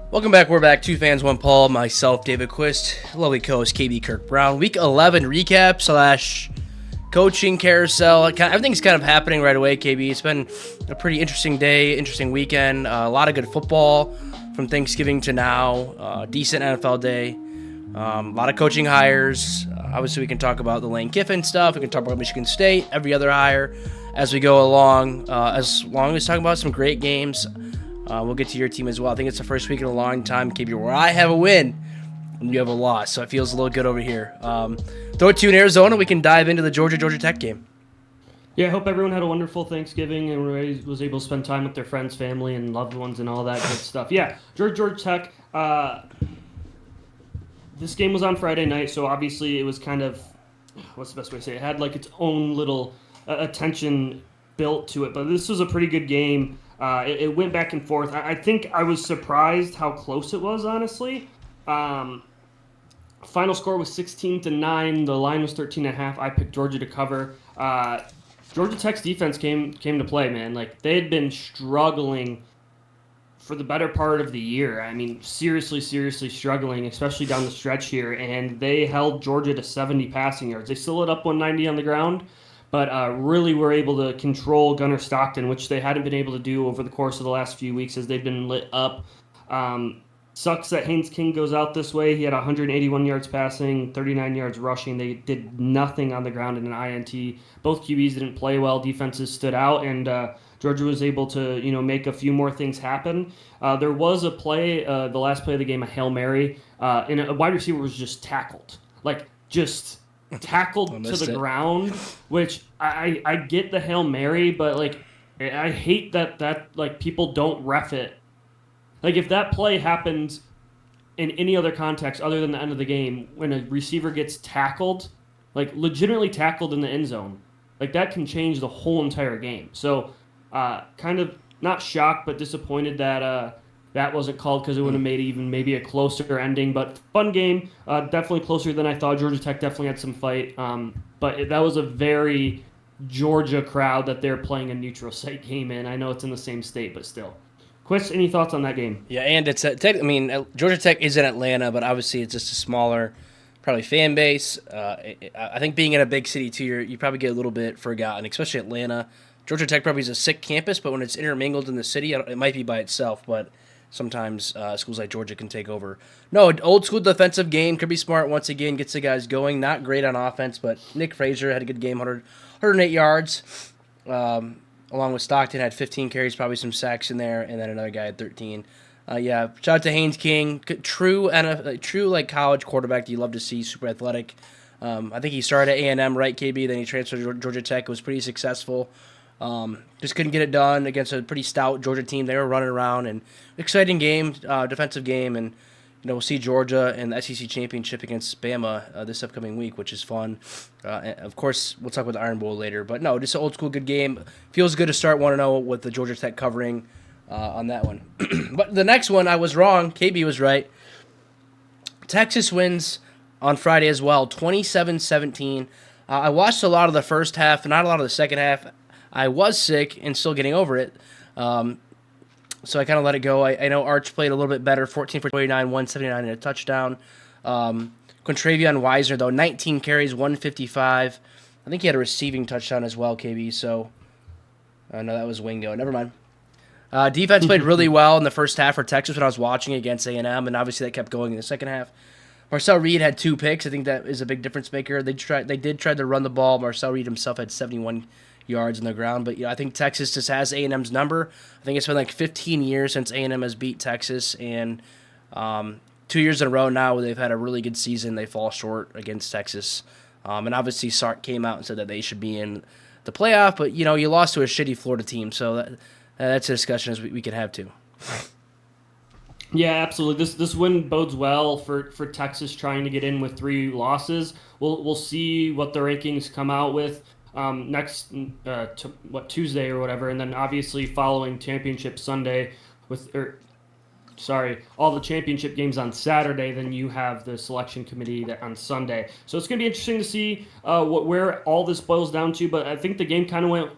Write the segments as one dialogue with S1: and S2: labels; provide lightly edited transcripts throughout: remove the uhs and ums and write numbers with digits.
S1: Welcome back. We're back. Two fans, one Paul. Myself, David Quist. Lovely co-host, KB Kirk Brown. Week 11 recap / coaching carousel. Everything's kind of happening right away, KB. It's been a pretty interesting day, interesting weekend. A lot of good football from Thanksgiving to now. Decent NFL day. A lot of coaching hires. Obviously, we can talk about the Lane Kiffin stuff. We can talk about Michigan State, every other hire as we go along. As long as talking about some great games. We'll get to your team as well. I think it's the first week in a long time, KB, where I have a win and you have a loss, so it feels a little good over here. Throw it to you in Arizona. We can dive into the Georgia Tech game.
S2: Yeah, I hope everyone had a wonderful Thanksgiving and was able to spend time with their friends, family, and loved ones and all that good stuff. Yeah, Georgia Tech. This game was on Friday night, so obviously it was kind of, what's the best way to say it? It had like its own little attention built to it, but this was a pretty good game. It went back and forth. I think I was surprised how close it was, honestly. Final score was 16-9. The line was 13.5. I picked Georgia to cover. Georgia Tech's defense came to play, man. Like, they had been struggling for the better part of the year. I mean, seriously struggling, especially down the stretch here. And they held Georgia to 70 passing yards. They still lit up 190 on the ground, but really were able to control Gunnar Stockton, which they hadn't been able to do over the course of the last few weeks as they've been lit up. Sucks that Haynes King goes out this way. He had 181 yards passing, 39 yards rushing. They did nothing on the ground in an INT. Both QBs didn't play well. Defenses stood out, and Georgia was able to, make a few more things happen. There was a play, the last play of the game, a Hail Mary, and a wide receiver was just tackled. Tackled to the ground, which I get the Hail Mary, but I hate that people don't ref it. If that play happens in any other context other than the end of the game, when a receiver gets tackled, legitimately tackled in the end zone, that can change the whole entire game. So kind of not shocked but disappointed that that wasn't called, because it would have made even maybe a closer ending. But fun game, definitely closer than I thought. Georgia Tech definitely had some fight, but that was a very Georgia crowd that they're playing a neutral site game in. I know it's in the same state, but still. Quist, any thoughts on that game?
S1: Yeah, and it's Georgia Tech is in Atlanta, but obviously it's just a smaller, probably fan base. I think being in a big city too, you probably get a little bit forgotten, especially Atlanta. Georgia Tech probably is a sick campus, but when it's intermingled in the city, it might be by itself, but sometimes schools like Georgia can take over. No, old school defensive game. Kirby Smart once again gets the guys going. Not great on offense, but Nick Frazier had a good game, 108 yards. Along with Stockton, had 15 carries, probably some sacks in there, and then another guy had 13. Shout out to Haynes King, true college quarterback that you love to see, super athletic. I think he started at A&M, right, KB? Then he transferred to Georgia Tech. It was pretty successful. Just couldn't get it done against a pretty stout Georgia team. They were running around, and exciting game, defensive game, and we'll see Georgia in the SEC championship against Bama this upcoming week, which is fun. And of course, we'll talk about the Iron Bowl later. But no, just an old school good game. Feels good to start 1-0 with the Georgia Tech covering on that one. But the next one, I was wrong. KB was right. Texas wins on Friday as well, 27-17. I watched a lot of the first half, not a lot of the second half. I was sick and still getting over it. So I kind of let it go. I know Arch played a little bit better, 14 for 29, 179 and a touchdown. Quintravion Wisener, though, 19 carries, 155. I think he had a receiving touchdown as well, KB. So, no, that was Wingo. Never mind. Defense played really well in the first half for Texas when I was watching against A&M, and obviously that kept going in the second half. Marcel Reed had 2 picks. I think that is a big difference maker. They did try to run the ball. Marcel Reed himself had 71 yards on the ground, but I think Texas just has A&M's number. I think it's been 15 years since A&M has beat Texas, and 2 years in a row now where they've had a really good season. They fall short against Texas, and obviously Sark came out and said that they should be in the playoff, but you lost to a shitty Florida team, so that's a discussion as we could have too.
S2: Yeah, absolutely. This win bodes well for Texas trying to get in with 3 losses. We'll see what the rankings come out with next Tuesday or whatever, and then obviously following Championship Sunday all the championship games on Saturday, then you have the selection committee on Sunday. So it's going to be interesting to see where all this boils down to. But I think the game kind of went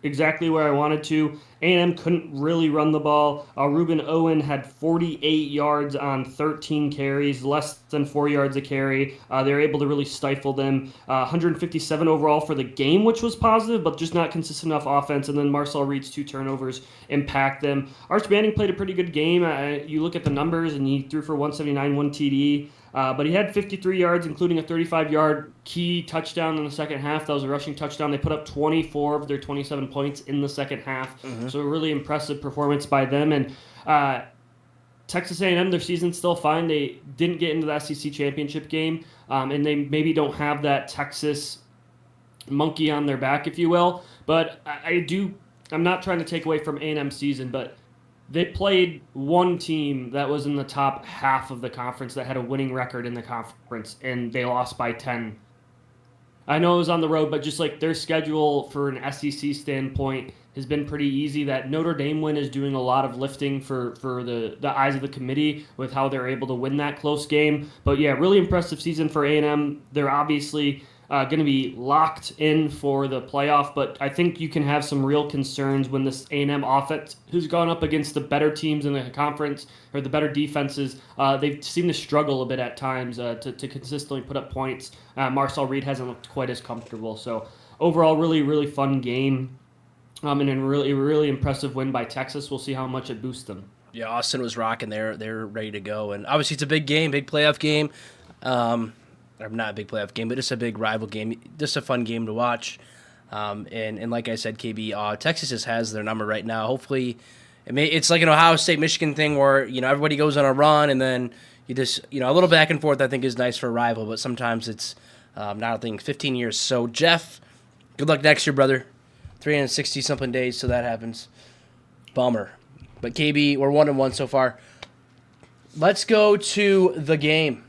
S2: exactly where I wanted to. A&M couldn't really run the ball. Ruben Owen had 48 yards on 13 carries, less than 4 yards a carry. They were able to really stifle them. 157 overall for the game, which was positive, but just not consistent enough offense. And then Marcel Reed's 2 turnovers impact them. Arch Manning played a pretty good game. You look at the numbers, and he threw for 179, 1 TD. But he had 53 yards, including a 35-yard key touchdown in the second half. That was a rushing touchdown. They put up 24 of their 27 points in the second half. So a really impressive performance by them. And Texas A&M, their season's still fine. They didn't get into the SEC championship game, and they maybe don't have that Texas monkey on their back, if you will. But I'm not trying to take away from A&M's season, but they played one team that was in the top half of the conference that had a winning record in the conference, and they lost by 10. I know it was on the road, but just like their schedule for an SEC standpoint has been pretty easy. That Notre Dame win is doing a lot of lifting for the eyes of the committee with how they're able to win that close game. But yeah, really impressive season for A&M. They're obviously going to be locked in for the playoff, but I think you can have some real concerns when this A&M offense, who's gone up against the better teams in the conference or the better defenses, they seem to struggle a bit at times to consistently put up points. Marcel Reed hasn't looked quite as comfortable. So overall, really, really fun game, and a really, really impressive win by Texas. We'll see how much it boosts them.
S1: Yeah, Austin was rocking there. They're ready to go. And obviously it's a big game, big playoff game. Or not a big playoff game, but just a big rival game. Just a fun game to watch. And like I said, KB, Texas just has their number right now. Hopefully, it's like an Ohio State-Michigan thing where, everybody goes on a run and then you just, a little back and forth I think is nice for a rival, but sometimes it's not a thing. 15 years. So, Jeff, good luck next year, brother. 360-something days till that happens. Bummer. But KB, we're 1-1 so far. Let's go to the game.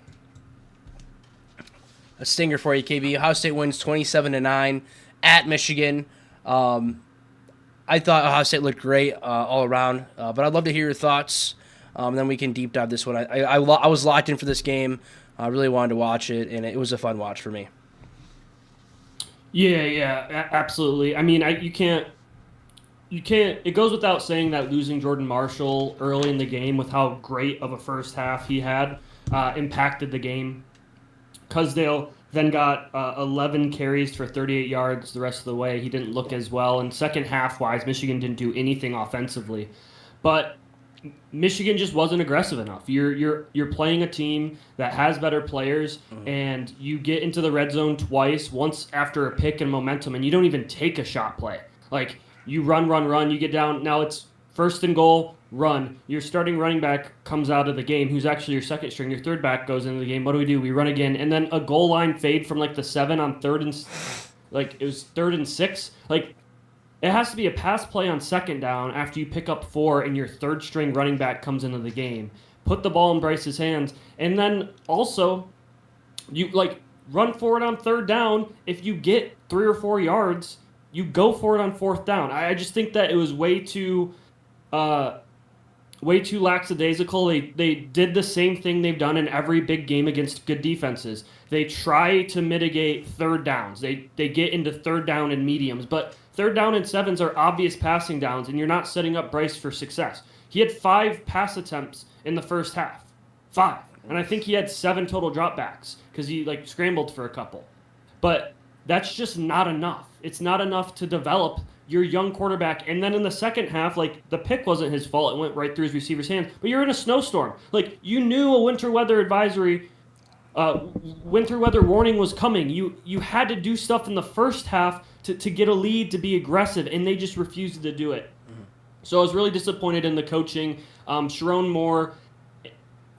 S1: A stinger for you, KB. Ohio State wins 27-9 at Michigan. I thought Ohio State looked great all around, but I'd love to hear your thoughts. Then we can deep dive this one. I was locked in for this game. I really wanted to watch it, and it was a fun watch for me.
S2: Yeah, absolutely. I mean, you can't. It goes without saying that losing Jordan Marshall early in the game with how great of a first half he had impacted the game. Cusdale then got 11 carries for 38 yards the rest of the way. He didn't look as well. And second half-wise, Michigan didn't do anything offensively. But Michigan just wasn't aggressive enough. You're playing a team that has better players, and you get into the red zone twice, once after a pick and momentum, and you don't even take a shot play. Like, you run, you get down. Now it's first and goal, run. Your starting running back comes out of the game, who's actually your second string. Your third back goes into the game. What do? We run again. And then a goal line fade from like the 7 on third and, like it was 3rd and 6. Like, it has to be a pass play on second down after you pick up 4 and your third string running back comes into the game. Put the ball in Bryce's hands. And then also, you like run for it on third down. If you get 3 or 4 yards, you go for it on fourth down. I just think that it was way too lackadaisical. They did the same thing they've done in every big game against good defenses. They try to mitigate third downs. They get into third down and mediums, but third down and 7s are obvious passing downs, and you're not setting up Bryce for success. He had 5 pass attempts in the first half. 5. And I think he had 7 total dropbacks because he scrambled for a couple. But that's just not enough. It's not enough to develop your young quarterback. And then in the second half, the pick wasn't his fault. It went right through his receiver's hands. But you're in a snowstorm. You knew a winter weather warning was coming. You had to do stuff in the first half to get a lead, to be aggressive, and they just refused to do it. So I was really disappointed in the coaching. Sharon Moore,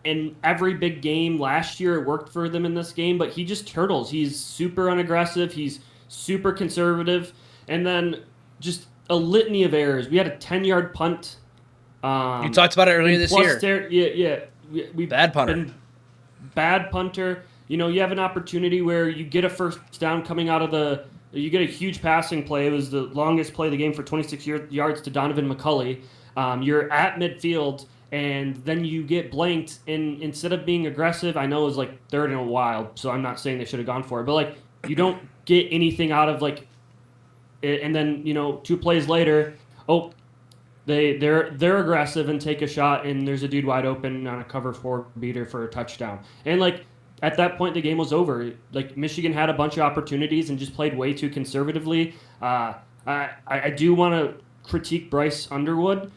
S2: in every big game last year, it worked for them in this game, but he just turtles. He's super unaggressive. He's super conservative. And then just a litany of errors. We had a 10-yard punt.
S1: You talked about it earlier this year.
S2: We
S1: bad punter.
S2: Bad punter. You have an opportunity where you get a first down coming out of you get a huge passing play. It was the longest play of the game for 26 yards to Donovan McCulley. You're at midfield, and then you get blanked, and instead of being aggressive, I know it was like third and a wild, so I'm not saying they should have gone for it, but like you don't get anything out of like it, and then 2 plays later, they're aggressive and take a shot, and there's a dude wide open on a cover 4 beater for a touchdown, and like at that point the game was over. Like Michigan had a bunch of opportunities and just played way too conservatively. I do want to critique Bryce Underwood.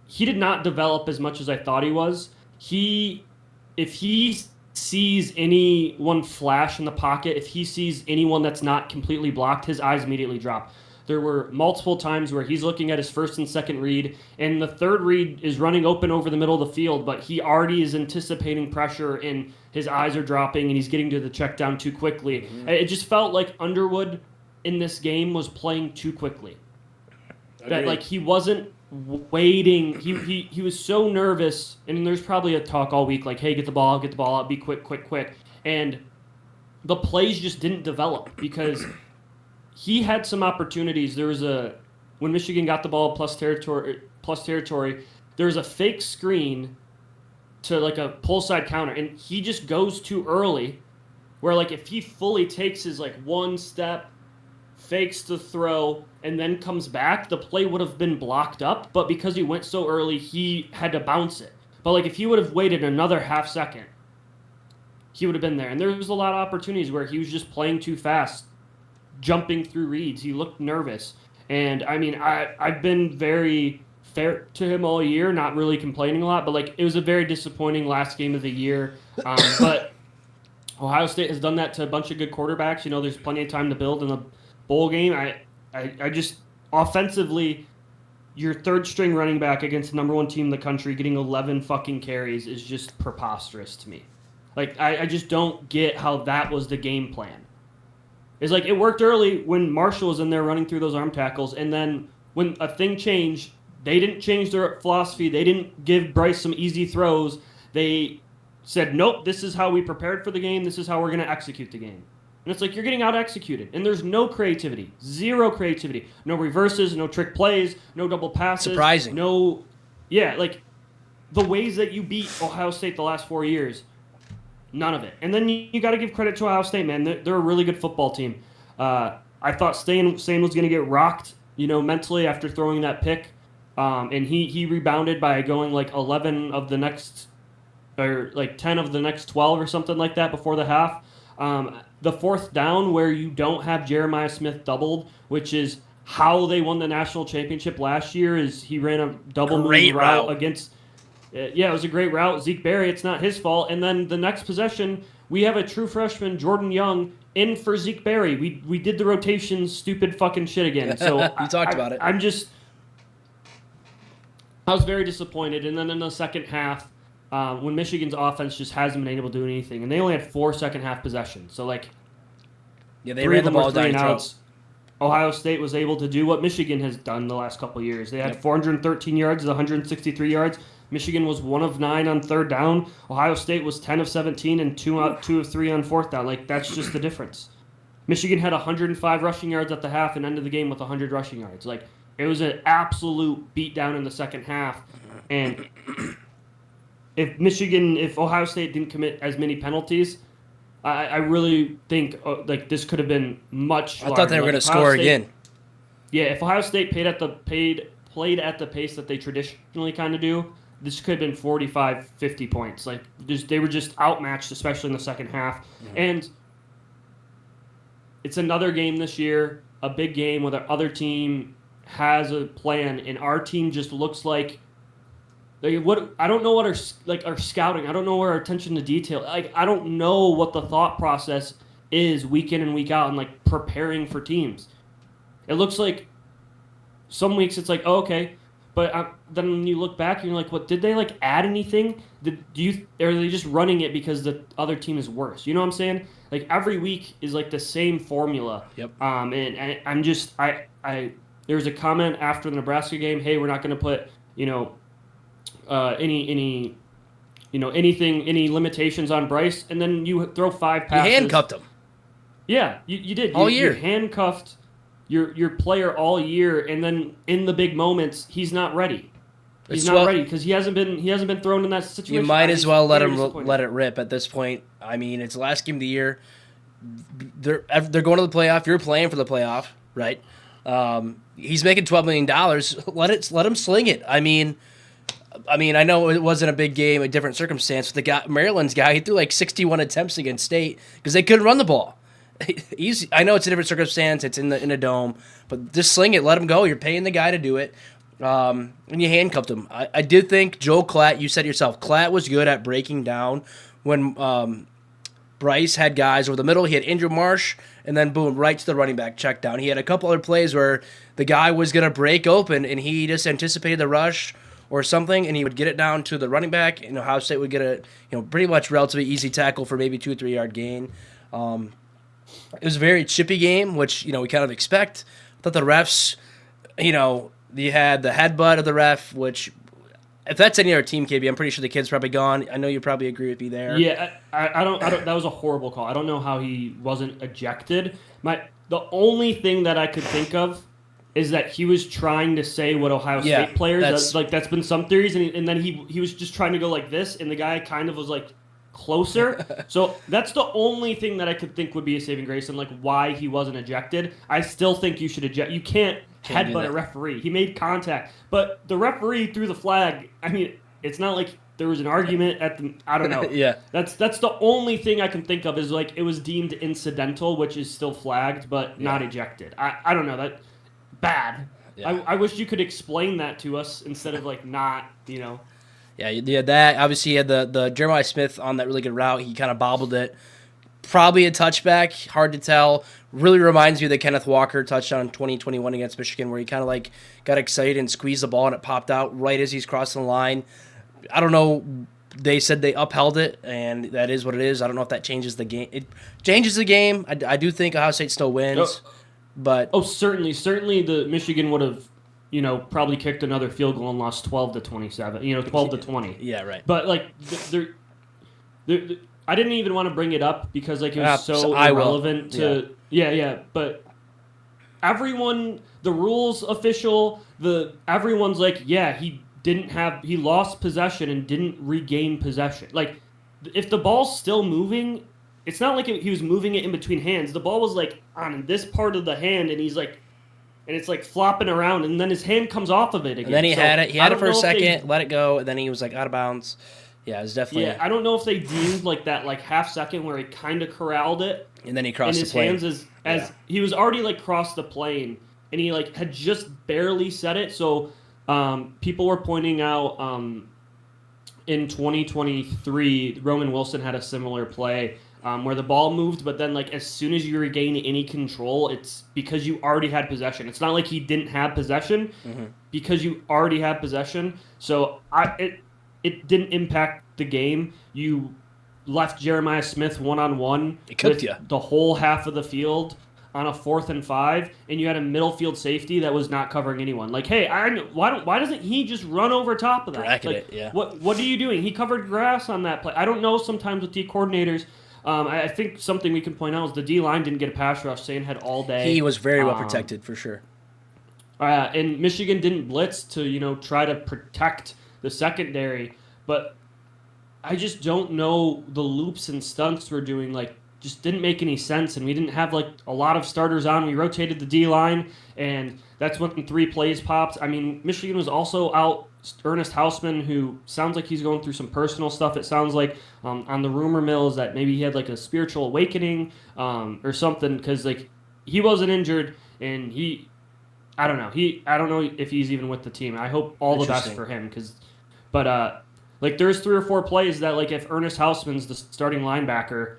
S2: He did not develop as much as I thought he was. If he sees anyone flash in the pocket, if he sees anyone that's not completely blocked, his eyes immediately drop. There were multiple times where he's looking at his first and second read, and the third read is running open over the middle of the field, but he already is anticipating pressure, and his eyes are dropping, and he's getting to the check down too quickly. Mm-hmm. It just felt like Underwood in this game was playing too quickly. That like he wasn't waiting. He was so nervous, and there's probably a talk all week like, hey, get the ball out, be quick. And the plays just didn't develop because he had some opportunities. There was when Michigan got the ball plus territory, there was a fake screen to like a pull side counter, and he just goes too early, where like if he fully takes his like one step, fakes the throw, and then comes back, the play would have been blocked up, but because he went so early, he had to bounce it. But like if he would have waited another half second, he would have been there. And there was a lot of opportunities where he was just playing too fast, jumping through reads. He looked nervous. And I mean, I've been very fair to him all year, not really complaining a lot, but like it was a very disappointing last game of the year. But Ohio State has done that to a bunch of good quarterbacks. There's plenty of time to build in the bowl game. I just offensively, your third string running back against the number 1 team in the country getting 11 fucking carries is just preposterous to me. Like I just don't get how that was the game plan. It's like it worked early when Marshall was in there running through those arm tackles, and then when a thing changed, they didn't change their philosophy. They didn't give Bryce some easy throws. They said, nope, this is how we prepared for the game. This is how we're going to execute the game. And it's like you're getting out-executed. And there's no creativity. Zero creativity. No reverses, no trick plays, no double passes.
S1: Surprising.
S2: Like the ways that you beat Ohio State the last 4 years, none of it. And then you got to give credit to Ohio State, man. They're a really good football team. I thought Stain was going to get rocked, mentally after throwing that pick. And he rebounded by going like 11 of the next, or like 10 of the next 12 or something like that before the half. The fourth down where you don't have Jeremiah Smith doubled, which is how they won the national championship last year, is he ran a double move route against. It was a great route. Zeke Berry, it's not his fault. And then the next possession, we have a true freshman, Jordan Young, in for Zeke Berry. We did the rotation stupid fucking shit again. So
S1: you talked about it.
S2: I was very disappointed. And then in the second half, when Michigan's offense just hasn't been able to do anything, and they only had 4 second-half possessions. So, like,
S1: they ran the ball down your throat.
S2: Ohio State was able to do what Michigan has done the last couple of years. They had 413 yards, 163 yards. Michigan was 1 of 9 on third down. Ohio State was 10 of 17 and 2 of 3 on fourth down. Like, that's just the difference. Michigan had 105 rushing yards at the half and ended the game with 100 rushing yards. Like, it was an absolute beatdown in the second half. And if Ohio State didn't commit as many penalties, I really think this could have been much larger.
S1: I thought they were going to score again.
S2: Yeah, if Ohio State played at the pace that they traditionally kind of do, this could have been 45, 50 points. Like, they were just outmatched, especially in the second half. Mm-hmm. And it's another game this year, a big game where the other team has a plan, and our team just looks like what I don't know what our scouting. I don't know where our attention to detail. Like, I don't know what the thought process is week in and week out and like preparing for teams. It looks like some weeks it's like, oh, okay, but then when you look back and you're like, what, did they like add anything? Or are they just running it because the other team is worse? You know what I'm saying? Like, every week is like the same formula.
S1: Yep.
S2: And I'm just there was a comment after the Nebraska game. Hey, we're not going to put any limitations on Bryce, and then you throw 5 passes.
S1: You handcuffed him.
S2: Yeah, you did.
S1: All year.
S2: You handcuffed your player all year, and then in the big moments, he's not ready. He's not ready because he hasn't been thrown in that situation.
S1: You might as well let it rip at this point. I mean, it's the last game of the year. They're going to the playoff. You're playing for the playoff, right? He's making $12 million. Let him sling it. I mean, I know it wasn't a big game, a different circumstance. But Maryland's guy, he threw like 61 attempts against State because they couldn't run the ball. I know it's a different circumstance. It's in a dome, but just sling it. Let him go. You're paying the guy to do it. And you handcuffed him. I did think Joel Klatt, you said yourself, Klatt was good at breaking down when Bryce had guys over the middle. He had Andrew Marsh, and then boom, right to the running back check down. He had a couple other plays where the guy was going to break open, and he just anticipated the rush or something, and he would get it down to the running back, and Ohio State would get a pretty much relatively easy tackle for maybe 2 or 3 yard gain. It was a very chippy game, which we kind of expect. I thought the refs, you had the headbutt of the ref, which, if that's any other team, KB, I'm pretty sure the kid's probably gone. I know you probably agree with me there.
S2: Yeah, I don't. That was a horrible call. I don't know how he wasn't ejected. The only thing that I could think of is that he was trying to say what Ohio State players. That's been some theories, and then he was just trying to go like this, and the guy kind of was like closer. So that's the only thing that I could think would be a saving grace, and like why he wasn't ejected. I still think you should eject. You can't headbutt a referee. He made contact, but the referee threw the flag. I mean, it's not like there was an argument at the. I don't know.
S1: Yeah,
S2: that's the only thing I can think of is like it was deemed incidental, which is still flagged, but not ejected. I don't know that bad. Yeah. I wish you could explain that to us instead of like not.
S1: Yeah, you had that. Obviously, you had the Jeremiah Smith on that really good route. He kind of bobbled it. Probably a touchback. Hard to tell. Really reminds me of the Kenneth Walker touchdown in 2021 against Michigan where he kind of like got excited and squeezed the ball and it popped out right as he's crossing the line. I don't know. They said they upheld it, and that is what it is. I don't know if that changes the game. It changes the game. I do think Ohio State still wins. But
S2: certainly the Michigan would have probably kicked another field goal and lost 12-27, 12-20.
S1: Yeah, right.
S2: But like, I didn't even want to bring it up because like it was so irrelevant to. Yeah. But everyone, the rules official, everyone's like, he lost possession and didn't regain possession. Like, if the ball's still moving, it's not like he was moving it in between hands. The ball was like on this part of the hand, and he's like. And it's like flopping around, and then his hand comes off of it again.
S1: And then he had it. He had it for a second, let it go, and then he was like out of bounds. Yeah, it was definitely.
S2: Yeah, I don't know if they deemed like that like half second where he kind of corralled it,
S1: and then he crossed the plane.
S2: In his hands as he was already like crossed the plane, and he like had just barely set it. So people were pointing out in 2023, Roman Wilson had a similar play. Where the ball moved, but then like as soon as you regain any control, it's because you already had possession. It's not like he didn't have possession, because you already had possession. So it didn't impact the game. You left Jeremiah Smith one-on-one with the whole half of the field on a 4th and 5, and you had a middle field safety that was not covering anyone. Like, hey, why doesn't he just run over top of that?
S1: Bracket
S2: like,
S1: it, yeah.
S2: What are you doing? He covered grass on that play. I don't know. Sometimes with D coordinators. I think something we can point out is the D-line didn't get a pass rush. Sane had all day.
S1: He was very well protected, for sure.
S2: And Michigan didn't blitz to, try to protect the secondary. But I just don't know the loops and stunts we're doing, like, just didn't make any sense. And we didn't have, like, a lot of starters on. We rotated the D-line, and that's when 3 plays popped. I mean, Michigan was also out Ernest Hausman, who sounds like he's going through some personal stuff. It sounds like on the rumor mill is that maybe he had like a spiritual awakening or something, because like he wasn't injured, and I don't know if he's even with the team. I hope all the best for him, but there's 3 or 4 plays that like if Ernest Hausman's the starting linebacker,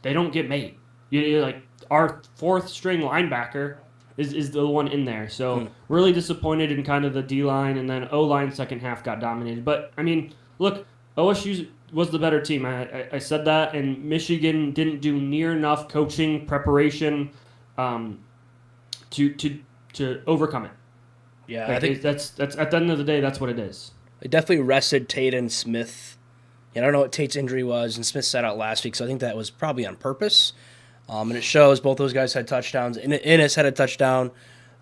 S2: they don't get made. You're like our 4th string linebacker is the one in there. So really disappointed in kind of the D-line, and then O-line second half got dominated. But, I mean, look, OSU was the better team. I said that, and Michigan didn't do near enough coaching preparation to overcome it.
S1: Yeah,
S2: like,
S1: I think
S2: that's at the end of the day, that's what it is.
S1: They definitely rested Tate and Smith. I don't know what Tate's injury was, and Smith sat out last week, so I think that was probably on purpose. And it shows both those guys had touchdowns. Ennis had a touchdown.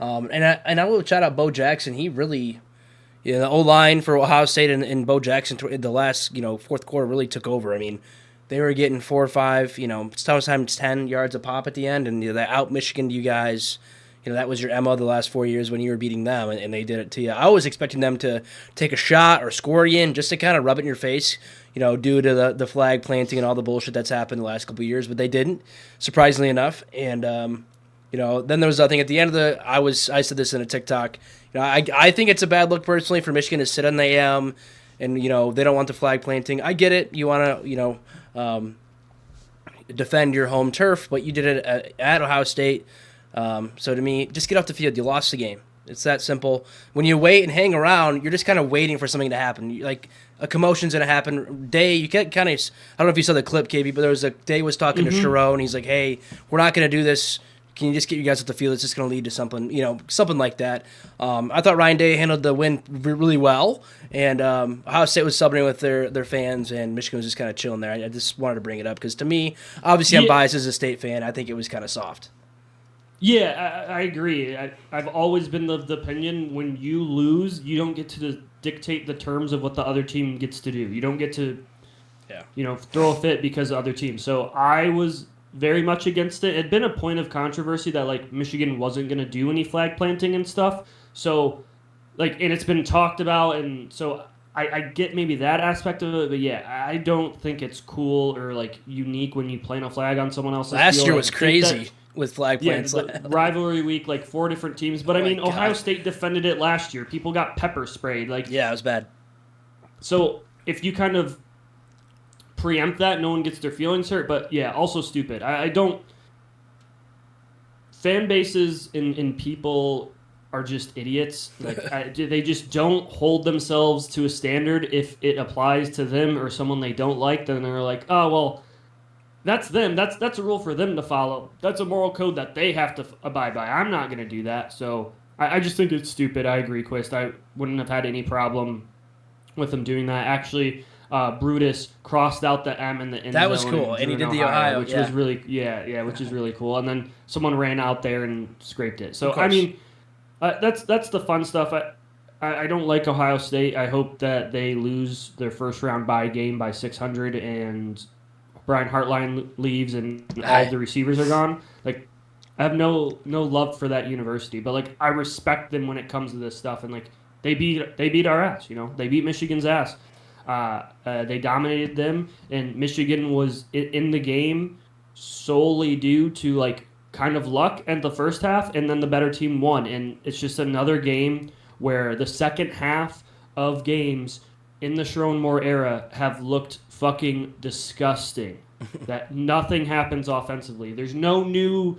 S1: And I will shout out Bo Jackson. He really, Yeah, the O-line for Ohio State and Bo Jackson in the last, fourth quarter really took over. I mean, they were getting 4 or 5, sometimes 10 yards a pop at the end, and they out Michigan you guys. That was your MO the last 4 years when you were beating them, and they did it to you. I was expecting them to take a shot or score you in just to kind of rub it in your face, due to the flag planting and all the bullshit that's happened the last couple of years, but they didn't, surprisingly enough. And then there was nothing at the end of I said this in a TikTok. I think it's a bad look personally for Michigan to sit on the AM, and they don't want the flag planting. I get it. You want to defend your home turf, but you did it at Ohio State. So to me, just get off the field. You lost the game. It's that simple. When you wait and hang around, you're just kind of waiting for something to happen. Like a commotion's going to happen. Day, you get kind of. I don't know if you saw the clip, KB, but there was Day was talking to Sharon, and he's like, "Hey, we're not going to do this. Can you just get you guys off the field? It's just going to lead to something, something like that." I thought Ryan Day handled the win really well, and Ohio State was subbing with their fans, and Michigan was just kind of chilling there. I just wanted to bring it up because to me, obviously, I'm biased as a State fan. I think it was kind of soft.
S2: Yeah, I agree. I've always been of the opinion when you lose, you don't get to dictate the terms of what the other team gets to do. You don't get to, throw a fit because of other teams. So I was very much against it. It had been a point of controversy that Michigan wasn't going to do any flag planting and stuff. So and it's been talked about, and so I get maybe that aspect of it, but yeah, I don't think it's cool or unique when you plant a flag on someone else's
S1: Last
S2: field.
S1: year was crazy with flag plants.
S2: Yeah, rivalry week, 4 different teams. But Ohio State defended it last year. People got pepper sprayed.
S1: Yeah, it was bad.
S2: So if you kind of preempt that, no one gets their feelings hurt. But yeah, also stupid. I don't. Fan bases and people are just idiots. They just don't hold themselves to a standard. If it applies to them or someone they don't like, then they're like, oh well. That's them. That's a rule for them to follow. That's a moral code that they have to abide by. I'm not going to do that. So I just think it's stupid. I agree, Quist. I wouldn't have had any problem with them doing that. Actually, Brutus crossed out the M in the end zone.
S1: That was cool, and he did the Ohio,
S2: which was really which is really cool. And then someone ran out there and scraped it. So I mean, that's the fun stuff. I don't like Ohio State. I hope that they lose their first round bye game by 600 and Brian Hartline leaves and all the receivers are gone. I have no love for that university, but I respect them when it comes to this stuff. And they beat our ass. They beat Michigan's ass. They dominated them, and Michigan was in the game solely due to kind of luck at the first half, and then the better team won. And it's just another game where the second half of games in the Sharon Moore era have looked fucking disgusting. That nothing happens offensively. There's no new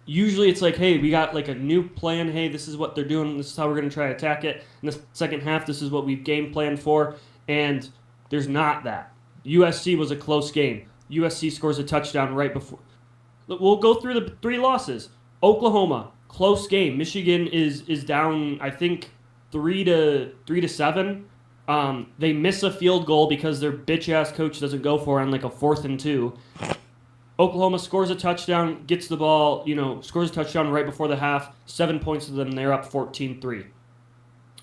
S2: usually it's hey, we got a new plan. Hey, this is what they're doing. This is how we're going to try to attack it. In the second half, this is what we've game planned for. And there's not that. USC was a close game. USC scores a touchdown right before. We'll go through the 3 losses. Oklahoma, close game. Michigan is down, I think, 3-7. They miss a field goal because their bitch-ass coach doesn't go for it on a 4th and 2. Oklahoma scores a touchdown, gets the ball, scores a touchdown right before the half. 7 points to them, they're up 14-3.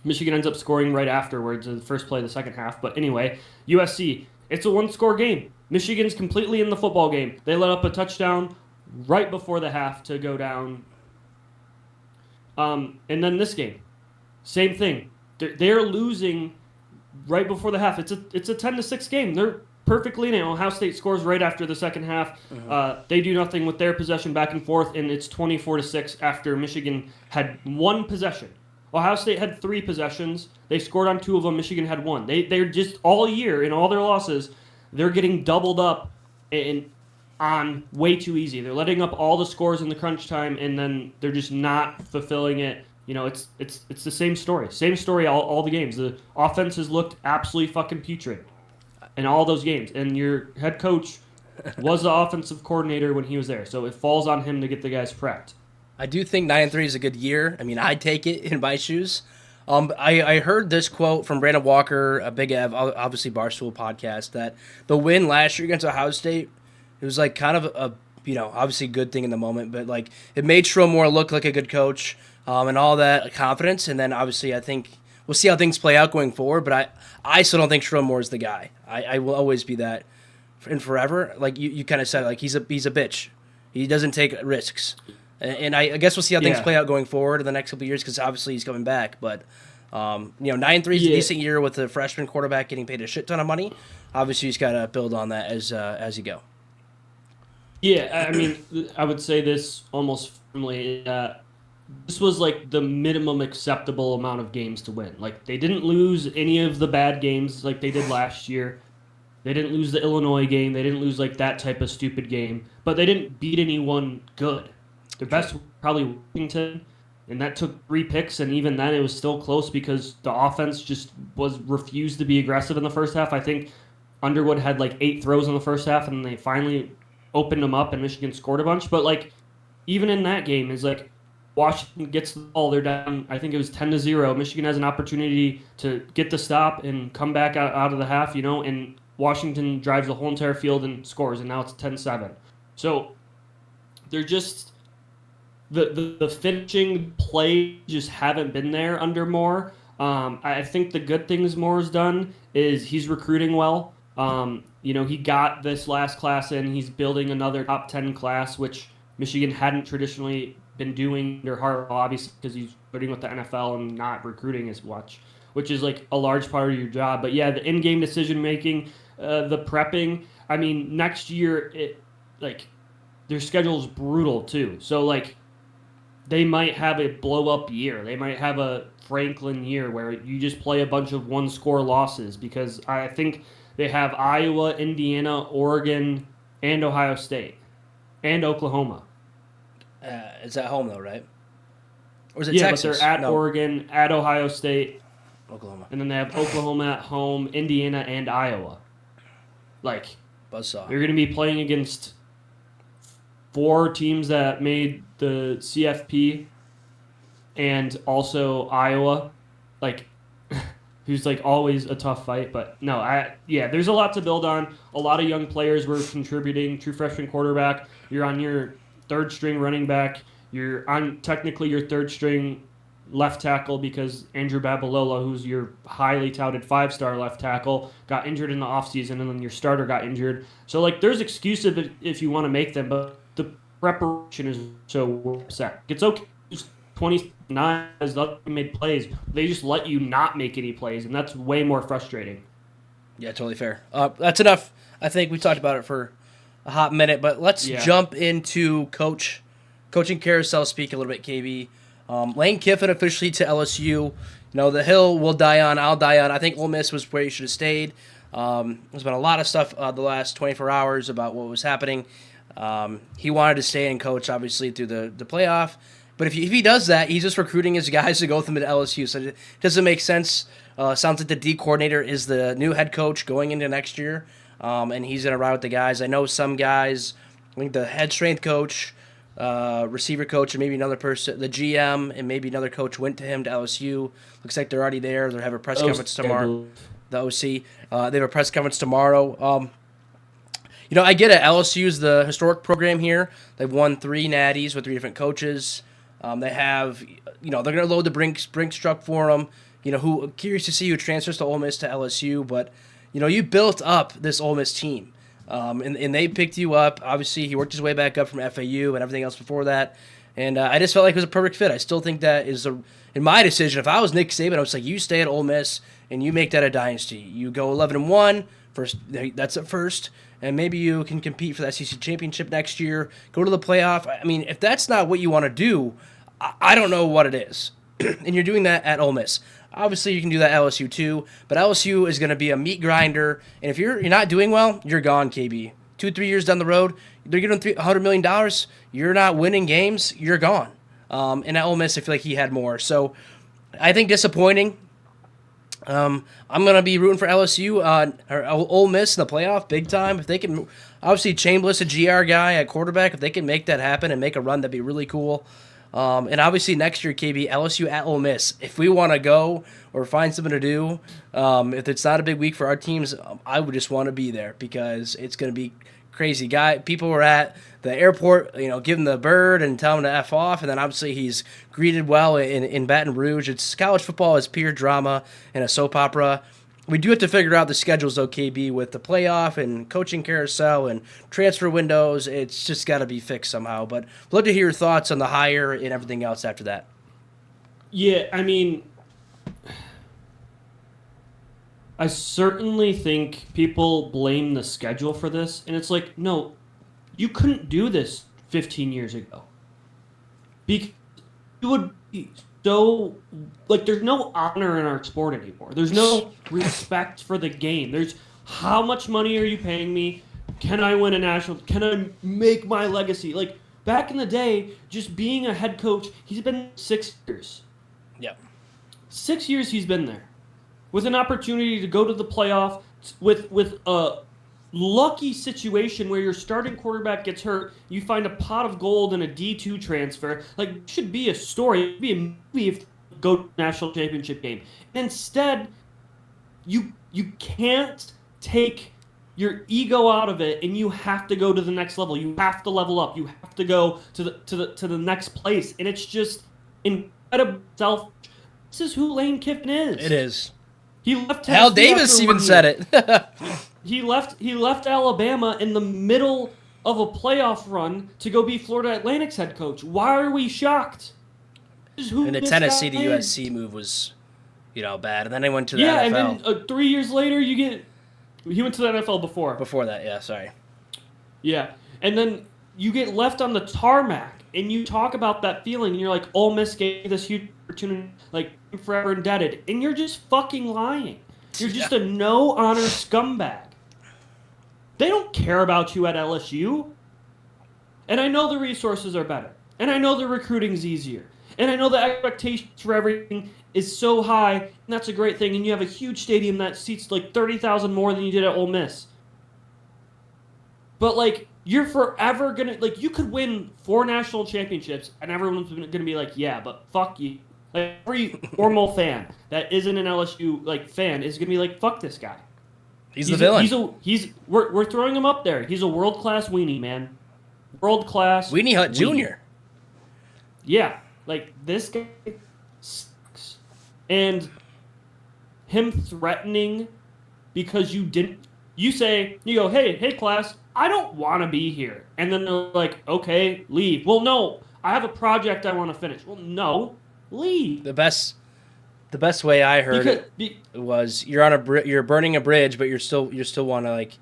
S2: Michigan ends up scoring right afterwards, the first play of the second half. But anyway, USC, it's a one-score game. Michigan's completely in the football game. They let up a touchdown right before the half to go down. And then this game, same thing. They're losing right before the half. It's a 10-6 game. They're perfectly in it. Ohio State scores right after the second half. They do nothing with their possession back and forth, and it's 24-6 after Michigan had 1 possession. Ohio State had 3 possessions. They scored on 2 of them. Michigan had 1. They're just all year in all their losses, they're getting doubled up on way too easy. They're letting up all the scores in the crunch time, and then they're just not fulfilling it. It's the same story. Same story all the games. The offense has looked absolutely fucking putrid in all those games. And your head coach was the offensive coordinator when he was there. So it falls on him to get the guys prepped.
S1: I do think 9-3 is a good year. I mean, I'd take it in my shoes. I heard this quote from Brandon Walker, a Big Ev, obviously Barstool podcast, that the win last year against Ohio State, it was kind of a obviously good thing in the moment, but it made Stromore look like a good coach. and all that confidence. And then obviously I think we'll see how things play out going forward. But I still don't think Sherrone Moore is the guy. I will always be that and forever. Like you kind of said, like he's a bitch. He doesn't take risks. And I guess we'll see how things play out going forward in the next couple of years because obviously he's coming back. But 9-3 is a decent year with the freshman quarterback getting paid a shit ton of money. Obviously, he's got to build on that as you go.
S2: Yeah, I mean, I would say this almost firmly. This was like the minimum acceptable amount of games to win. Like they didn't lose any of the bad games like they did last year. They didn't lose the Illinois game. They didn't lose like that type of stupid game. But they didn't beat anyone good. Their best probably Washington, and that took 3 picks, and even then it was still close because the offense just refused to be aggressive in the first half. I think Underwood had like 8 throws in the first half, and they finally opened them up, and Michigan scored a bunch. But like even in that game, is like Washington gets the ball, they're down. I think it was 10-0. Michigan has an opportunity to get the stop and come back out of the half, and Washington drives the whole entire field and scores, and now it's 10-7. So they're just the finishing plays just haven't been there under Moore. I think the good things Moore's done is he's recruiting well. He got this last class in. He's building another top 10 class, which Michigan hadn't traditionally been doing under Harbaugh, obviously, because he's putting with the NFL and not recruiting as much, which is like a large part of your job. But yeah, the in-game decision-making, the prepping. I mean, next year, their schedule's brutal too. So like, they might have a blow-up year. They might have a Franklin year where you just play a bunch of one-score losses because I think they have Iowa, Indiana, Oregon, and Ohio State, and Oklahoma.
S1: It's at home though, right? Or is it
S2: Texas? Yeah, but they're at
S1: No.
S2: Oregon, at Ohio State,
S1: Oklahoma,
S2: and then they have Oklahoma at home, Indiana, and Iowa. Like,
S1: buzzsaw.
S2: You're going to be playing against 4 teams that made the CFP and also Iowa, like, who's like always a tough fight. But no, there's a lot to build on. A lot of young players were contributing. True freshman quarterback. You're on your 3rd string running back. You're on technically your 3rd string left tackle because Andrew Babalola, who's your highly touted 5-star left tackle, got injured in the offseason, and then your starter got injured. So like, there's excuses if you want to make them, but the preparation is so upset. It's okay. 29 as the other team made plays. They just let you not make any plays, and that's way more frustrating.
S1: Yeah, totally fair. That's enough. I think we talked about it for a hot minute, but let's jump into coaching carousel speak a little bit, KB. Lane Kiffin officially to LSU. The hill will die on. I'll die on. I think Ole Miss was where he should have stayed. There's been a lot of stuff the last 24 hours about what was happening. He wanted to stay and coach, obviously, through the playoff. But if he does that, he's just recruiting his guys to go with him to LSU. So it doesn't make sense. Sounds like the D coordinator is the new head coach going into next year, and he's going to ride with the guys. I know some guys, I think the head strength coach, receiver coach, and maybe another person, the GM, and maybe another coach went to him to LSU. Looks like they're already there. They'll have a press conference tomorrow. The OC. They have a press conference tomorrow. I get it. LSU is the historic program here. They've won 3 natties with 3 different coaches. They have, they're going to load the Brinks truck for them. Curious to see who transfers to Ole Miss to LSU. But, you built up this Ole Miss team. And they picked you up. Obviously, he worked his way back up from FAU and everything else before that. And I just felt like it was a perfect fit. I still think that is, in my decision, if I was Nick Saban, I was like, you stay at Ole Miss and you make that a dynasty. You go 11-1. First, that's at first. And maybe you can compete for the SEC championship next year. Go to the playoff. I mean, if that's not what you want to do, I don't know what it is. And you're doing that at Ole Miss. Obviously, you can do that at LSU too, but LSU is going to be a meat grinder. And if you're not doing well, you're gone, KB. 2-3 years down the road, they're giving $100 million. You're not winning games, you're gone. And at Ole Miss, I feel like he had more. So I think disappointing. I'm going to be rooting for LSU or Ole Miss in the playoff big time. If they can, obviously Chambliss, a GR guy at quarterback, if they can make that happen and make a run, that'd be really cool. And obviously next year, KB, LSU at Ole Miss. If we want to go or find something to do, if it's not a big week for our teams, I would just want to be there because it's going to be crazy guy. People were at the airport, give him the bird and tell him to F off, and then obviously he's greeted well in Baton Rouge. It's college football is pure drama and a soap opera. We do have to figure out the schedules, though, KB, with the playoff and coaching carousel and transfer windows. It's just got to be fixed somehow. But I'd love to hear your thoughts on the hire and everything else after that.
S2: Yeah, I mean, I certainly think people blame the schedule for this, and it's like, no, you couldn't do this 15 years ago. Because it would be so, like, there's no honor in our sport anymore. There's no respect for the game. There's, how much money are you paying me? Can I win a national? Can I make my legacy? Like, back in the day, just being a head coach, he's been 6 years.
S1: Yep.
S2: 6 years he's been there. With an opportunity to go to the playoff, with a lucky situation where your starting quarterback gets hurt, you find a pot of gold in a D2 transfer. Like, it should be a story. It should be a movie if you go to the national championship game. And instead, you can't take your ego out of it, and you have to go to the next level. You have to level up. You have to go to the next place. And it's just incredible self. This is who Lane Kiffin is.
S1: It is.
S2: He left.
S1: Hal Davis even said it.
S2: He left Alabama in the middle of a playoff run to go be Florida Atlantic's head coach. Why are we shocked?
S1: And the Tennessee to USC move was, bad. And then they went to the NFL.
S2: And then 3 years later, he went to the NFL before.
S1: Before that, yeah, sorry.
S2: Yeah, and then you get left on the tarmac, and you talk about that feeling, and you're like, Ole Miss gave this huge opportunity, like, I'm forever indebted. And you're just fucking lying. You're just a no-honor scumbag. They don't care about you at LSU. And I know the resources are better. And I know the recruiting's easier. And I know the expectations for everything is so high, and that's a great thing. And you have a huge stadium that seats like 30,000 more than you did at Ole Miss. But, like, you're forever going to, like, you could win 4 national championships, and everyone's going to be like, yeah, but fuck you. Like, every normal fan that isn't an LSU, like, fan is going to be like, fuck this guy.
S1: He's the villain.
S2: We're throwing him up there. He's a world-class weenie, man. World-class.
S1: Weenie Hut Jr.
S2: Yeah. Like, this guy sucks. And him threatening because you go, hey, class, I don't want to be here. And then they're like, okay, leave. Well, no, I have a project I want to finish. Well, no, leave.
S1: The best way I heard was you're burning a bridge, but you still want to, like,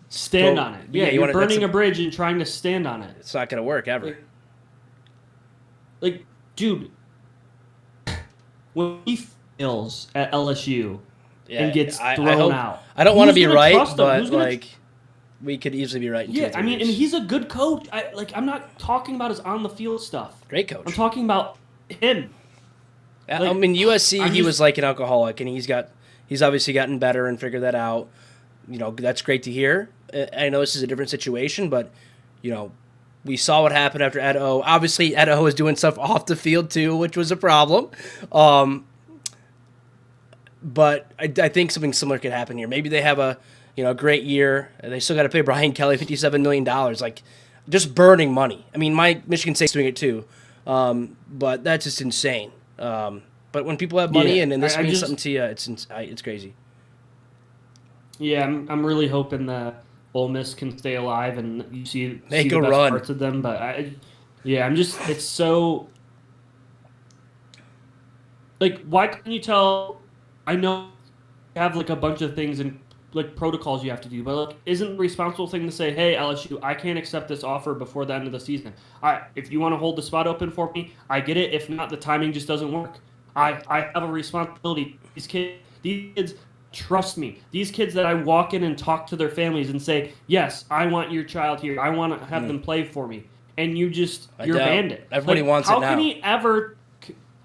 S2: stand on it. Yeah, you're burning a bridge and trying to stand on it.
S1: It's not going to work ever.
S2: Like, dude, when he fails at LSU and gets thrown out,
S1: I don't want to be right, but like, we could easily be right.
S2: Yeah, I mean, and he's a good coach. I'm not talking about his on the field stuff.
S1: Great coach.
S2: I'm talking about him.
S1: Like, I mean, USC, he was like an alcoholic, and he's obviously gotten better and figured that out. That's great to hear. I know this is a different situation, but we saw what happened after Ed O. Obviously, Ed O was doing stuff off the field too, which was a problem. But I think something similar could happen here. Maybe they have a great year. They still got to pay Brian Kelly $57 million. Like, just burning money. I mean, my Michigan State's doing it too, but that's just insane. But when people have money and this means something to you, it's crazy.
S2: Yeah, I'm really hoping that Ole Miss can stay alive and you see the best
S1: run.
S2: parts of them. But it's so, like, why couldn't you tell? I know you have like a bunch of things and like protocols you have to do, but like, isn't the responsible thing to say, hey, LSU, I can't accept this offer before the end of the season. If you want to hold the spot open for me, I get it. If not, the timing just doesn't work. I have a responsibility. These kids trust me. These kids that I walk in and talk to their families and say, yes, I want your child here. I want to have them play for me. And you're a bandit.
S1: Everybody wants it now.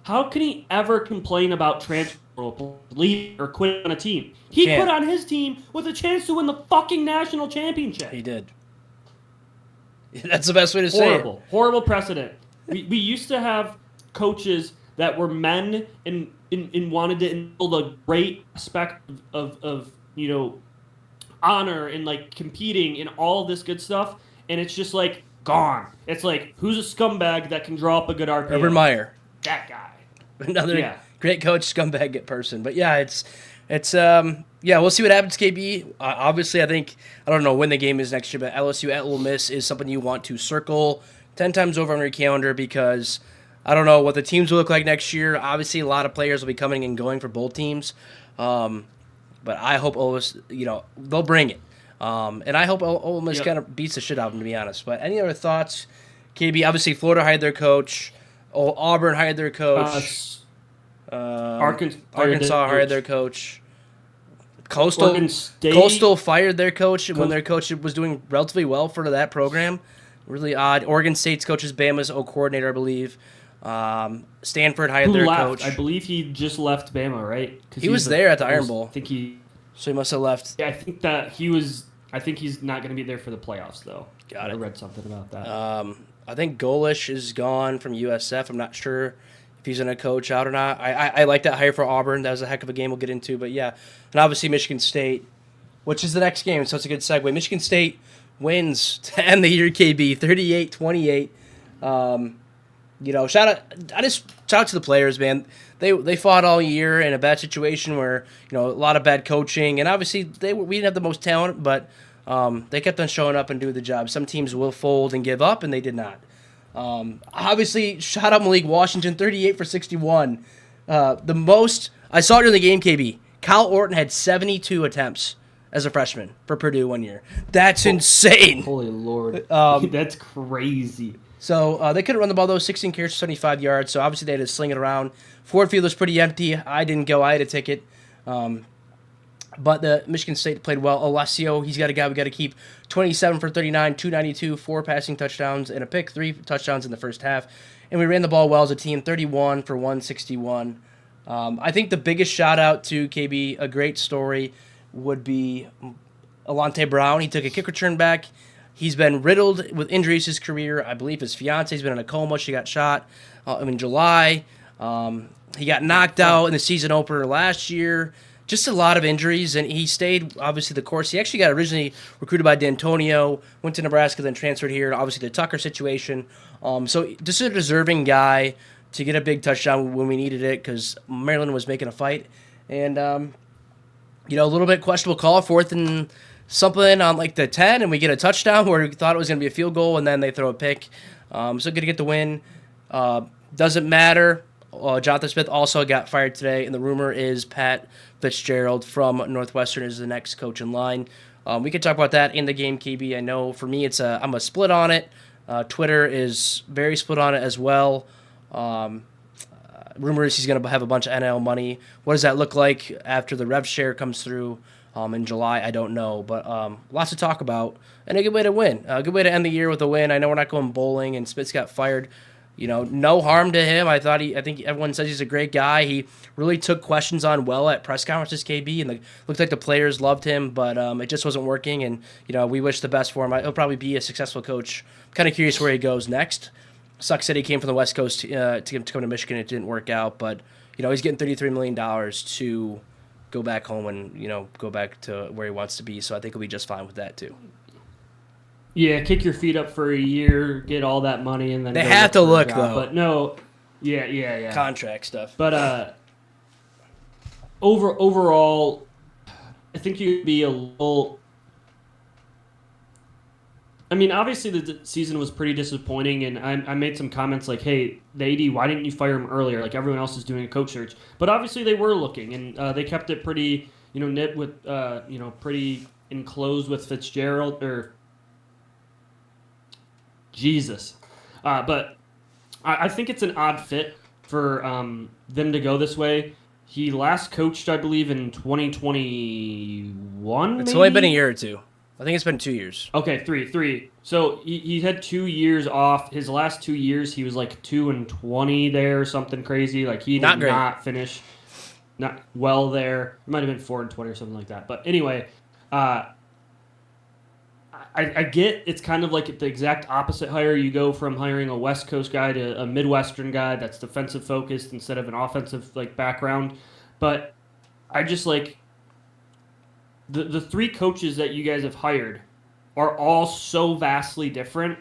S2: How can he ever complain about transfer, leave, or quit on a team? He quit on his team with a chance to win the fucking national championship.
S1: He did. That's the best way to say it.
S2: Horrible precedent. We used to have coaches that were men and wanted to instill the great aspect of honor and like competing and all this good stuff, and it's just like gone. It's like, who's a scumbag that can draw up a good RPO?
S1: Urban Meyer.
S2: That guy.
S1: Another great coach, scumbag person. But yeah, we'll see what happens, KB. Obviously, I don't know when the game is next year, but LSU at Ole Miss is something you want to circle 10 times over on your calendar because I don't know what the teams will look like next year. Obviously, a lot of players will be coming and going for both teams. But I hope Ole Miss, they'll bring it. And I hope Ole Miss kind of beats the shit out of them, to be honest. But any other thoughts? KB, obviously, Florida hired their coach. Auburn hired their coach. Arkansas hired their coach. Coastal fired their coach when their coach was doing relatively well for that program. Really odd. Oregon State's coach is Bama's coordinator, I believe. Stanford hired their coach.
S2: I believe he just left Bama, right?
S1: He was there at the Iron Bowl. So he must have left.
S2: Yeah, I think that he was. I think he's not going to be there for the playoffs, though.
S1: Got it.
S2: I read something about that.
S1: I think Golish is gone from USF. I'm not sure if he's going to coach out or not. I like that hire for Auburn. That was a heck of a game we'll get into. But, yeah. And obviously Michigan State, which is the next game, so it's a good segue. Michigan State wins to end the year, KB, 38-28. Shout out to the players, man. They fought all year in a bad situation where, a lot of bad we didn't have the most talent, but they kept on showing up and doing the job. Some teams will fold and give up, and they did not. Obviously, shout out Malik Washington, 38 for 61. The most I saw during the game, KB. Kyle Orton had 72 attempts as a freshman for Purdue 1 year. That's insane.
S2: Holy Lord. That's crazy.
S1: So they couldn't run the ball, though, 16 carries for 75 yards. So obviously they had to sling it around. Ford Field was pretty empty. I didn't go. I had a ticket. But the Michigan State played well. Alessio, he's got a guy we got to keep. 27 for 39, 292, 4 passing touchdowns, and a pick, 3 touchdowns in the first half. And we ran the ball well as a team, 31 for 161. I think the biggest shout-out to KB, a great story, would be Alante Brown. He took a kick return back. He's been riddled with injuries his career. I believe his fiance's been in a coma. She got shot in July. He got knocked out in the season opener last year. Just a lot of injuries, and he stayed, obviously, the course. He actually got originally recruited by D'Antonio, went to Nebraska, then transferred here, obviously the Tucker situation. So just a deserving guy to get a big touchdown when we needed it because Maryland was making a fight. And, a little bit questionable call, 4th and something on like the 10, and we get a touchdown where we thought it was going to be a field goal, and then they throw a pick. So good to get the win. Doesn't matter. Jonathan Smith also got fired today, and the rumor is Pat Fitzgerald from Northwestern is the next coach in line. We could talk about that in the game, KB. I know for me, I'm a split on it. Twitter is very split on it as well. Rumor is he's going to have a bunch of NIL money. What does that look like after the rev share comes through in July? I don't know, but lots to talk about, and a good way to win. A good way to end the year with a win. I know we're not going bowling, and Spitz got fired. No harm to him. I think everyone says he's a great guy. He really took questions on well at press conferences, KB, and looked like the players loved him, but it just wasn't working, and, we wish the best for him. He'll probably be a successful coach. I'm kind of curious where he goes next. Sucks that he came from the West Coast to come to Michigan. It didn't work out, but, he's getting $33 million to go back home and, go back to where he wants to be, so I think he'll be just fine with that, too.
S2: Yeah, kick your feet up for a year, get all that money, and then
S1: they have to look though.
S2: But no, yeah,
S1: contract stuff.
S2: But overall, I think you'd be a little. I mean, obviously the season was pretty disappointing, and I made some comments like, "Hey, the AD, why didn't you fire him earlier? Like everyone else is doing a coach search." But obviously they were looking, and they kept it pretty, knit with, pretty enclosed with Fitzgerald or. Jesus. But I think it's an odd fit for them to go this way. He last coached, I believe, in 2021,
S1: It's only been a year or two. I think it's been 2 years.
S2: Okay, three. So he had 2 years off. His last 2 years, he was like 2-20 there or something crazy. Like he did not finish not well there. It might have been 4-20 or something like that. But anyway, I get it's kind of like the exact opposite hire. You go from hiring a West Coast guy to a Midwestern guy that's defensive focused instead of an offensive background. But I just the three coaches that you guys have hired are all so vastly different.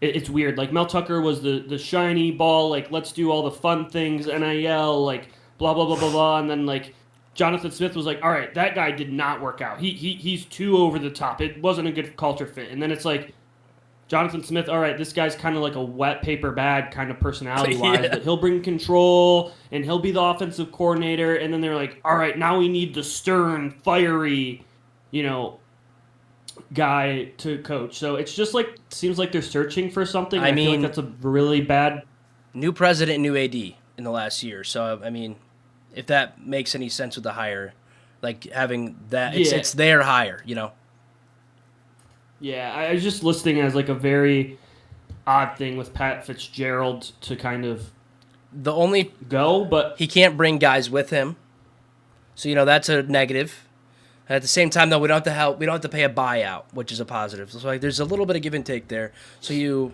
S2: It's weird. Like Mel Tucker was the shiny ball, like let's do all the fun things, NIL, like blah blah blah blah blah, and then like Jonathan Smith was like, all right, that guy did not work out. He's too over the top. It wasn't a good culture fit. And then it's like Jonathan Smith, all right, this guy's kind of like a wet paper bag kind of personality wise,
S1: Yeah.
S2: but he'll bring control and he'll be the offensive coordinator. And then they're like, all right, now we need the stern, fiery, guy to coach. So it's just like seems like they're searching for something. I feel like that's a really bad.
S1: New president, new AD in the last year. So I mean, if that makes any sense with the hire, like having that, it's their hire,
S2: Yeah, I was just listing as like a very odd thing with Pat Fitzgerald to kind of
S1: The only
S2: go, but
S1: he can't bring guys with him, so that's a negative. At the same time, though, we don't have to pay a buyout, which is a positive. So like, there's a little bit of give and take there. So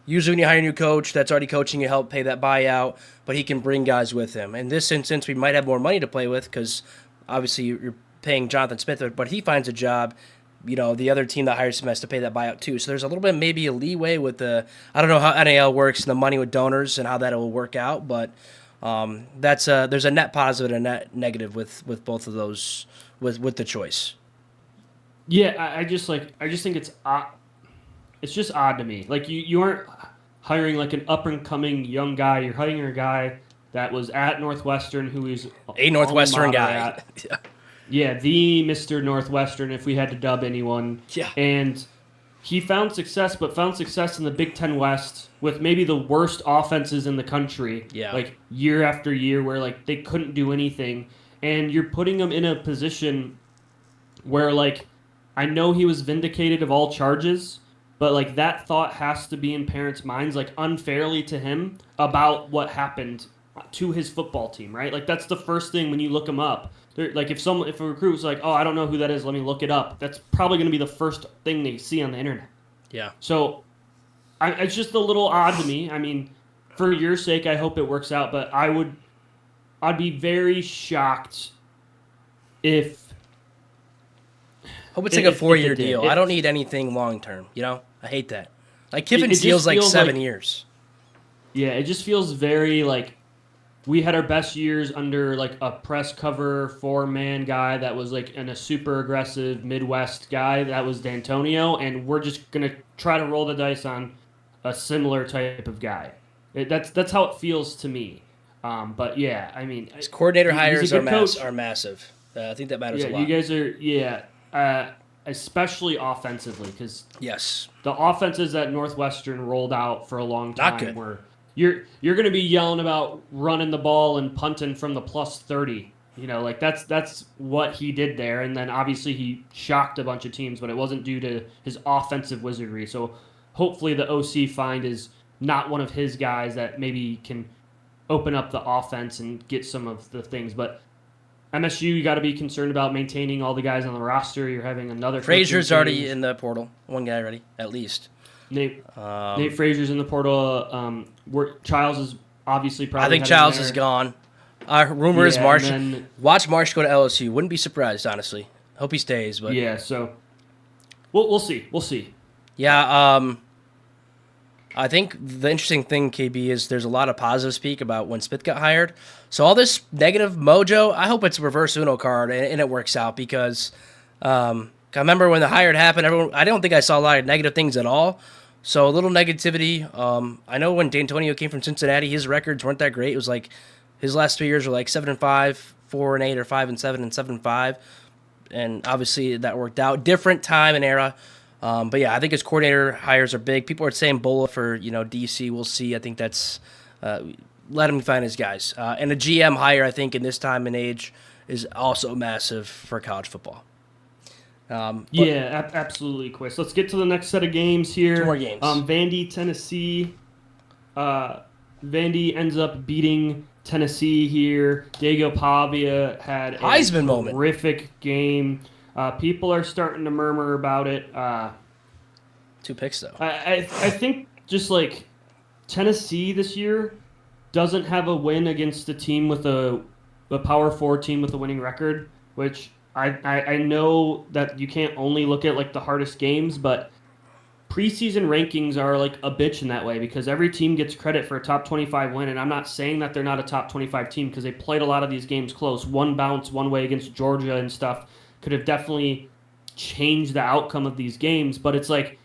S1: usually when you hire a new coach that's already coaching, you help pay that buyout, but he can bring guys with him. In this instance, we might have more money to play with because obviously you're paying Jonathan Smith, but he finds a job. The other team that hires him has to pay that buyout too. So there's a little bit maybe a leeway with I don't know how NAL works and the money with donors and how that will work out, but there's a net positive and a net negative with both of those with the choice.
S2: yeah, I just think it's odd. It's just odd to me. Like you aren't hiring like an up and coming young guy. You're hiring a guy that was at Northwestern, who is
S1: A Northwestern guy.
S2: Yeah, the Mr. Northwestern, if we had to dub anyone.
S1: Yeah.
S2: And he found success in the Big Ten West with maybe the worst offenses in the country.
S1: Yeah.
S2: Like year after year, where like they couldn't do anything, and you're putting him in a position where like I know he was vindicated of all charges, but like that thought has to be in parents' minds, like unfairly to him about what happened to his football team, right? Like that's the first thing when you look him up. Like if a recruit was like, oh, I don't know who that is, let me look it up. That's probably going to be the first thing they see on the internet.
S1: Yeah.
S2: So it's just a little odd to me. I mean, for your sake, I hope it works out, but I'd be very shocked if.
S1: Hope it's like a 4-year deal. I don't need anything long term. I hate that. Like Kiffin deals like 7 years.
S2: Yeah, it just feels very like we had our best years under like a press cover 4-man guy that was like a super aggressive Midwest guy that was D'Antonio, and we're just gonna try to roll the dice on a similar type of guy. That's how it feels to me. But yeah, I mean,
S1: his coordinator hires are
S2: coach.
S1: Massive. I think that matters a lot.
S2: You guys are especially offensively, because
S1: yes,
S2: the offenses that Northwestern rolled out for a long
S1: Not
S2: time
S1: good.
S2: were. You're going to be yelling about running the ball and punting from the plus 30. Like that's what he did there. And then obviously he shocked a bunch of teams, but it wasn't due to his offensive wizardry. So hopefully the OC find is not one of his guys that maybe can open up the offense and get some of the things. But MSU, you got to be concerned about maintaining all the guys on the roster. You're having another.
S1: Frazier's already in the portal. One guy already, at least.
S2: Nate Frazier's in the portal. Childs is obviously probably.
S1: I think Childs is gone. Rumor is Marsh. Watch Marsh go to LSU. Wouldn't be surprised, honestly. Hope he stays. But
S2: yeah, so we'll see. We'll see.
S1: Yeah. I think the interesting thing, KB, is there's a lot of positive speak about when Smith got hired. So all this negative mojo, I hope it's a reverse Uno card and it works out because I remember when the hire happened, I don't think I saw a lot of negative things at all. So a little negativity. I know when D'Antonio came from Cincinnati, his records weren't that great. It was like his last 3 years were like 7-5, 4-8, or 5-7 and 7-5, and obviously that worked out. Different time and era. But yeah, I think his coordinator hires are big. People are saying Bola for DC. We'll see. I think that's let him find his guys. And a GM hire, I think, in this time and age is also massive for college football.
S2: Absolutely, Quist. Let's get to the next set of games here.
S1: 2 more games.
S2: Vandy, Tennessee. Vandy ends up beating Tennessee here. Diego Pavia had a
S1: Heisman moment.
S2: Terrific game. People are starting to murmur about it.
S1: 2 picks, though.
S2: I think just like Tennessee this year doesn't have a win against a team with a Power 4 team with a winning record, which I know that you can't only look at like the hardest games, but preseason rankings are like a bitch in that way because every team gets credit for a top 25 win. And I'm not saying that they're not a top 25 team because they played a lot of these games close. One bounce one way against Georgia and stuff could have definitely changed the outcome of these games. But it's like,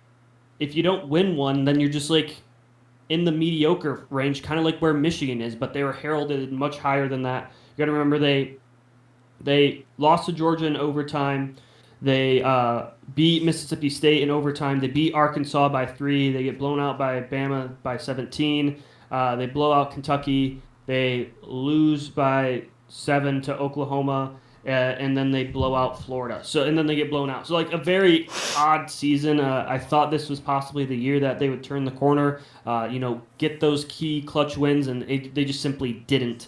S2: if you don't win one, then you're just like in the mediocre range, kind of like where Michigan is, but they were heralded much higher than that. You got to remember they lost to Georgia in overtime. They beat Mississippi State in overtime. They beat Arkansas by 3. They get blown out by Bama by 17. They blow out Kentucky. They lose by 7 to Oklahoma, and then they blow out Florida. And then they get blown out. So like a very odd season. I thought this was possibly the year that they would turn the corner. Get those key clutch wins, and they just simply didn't.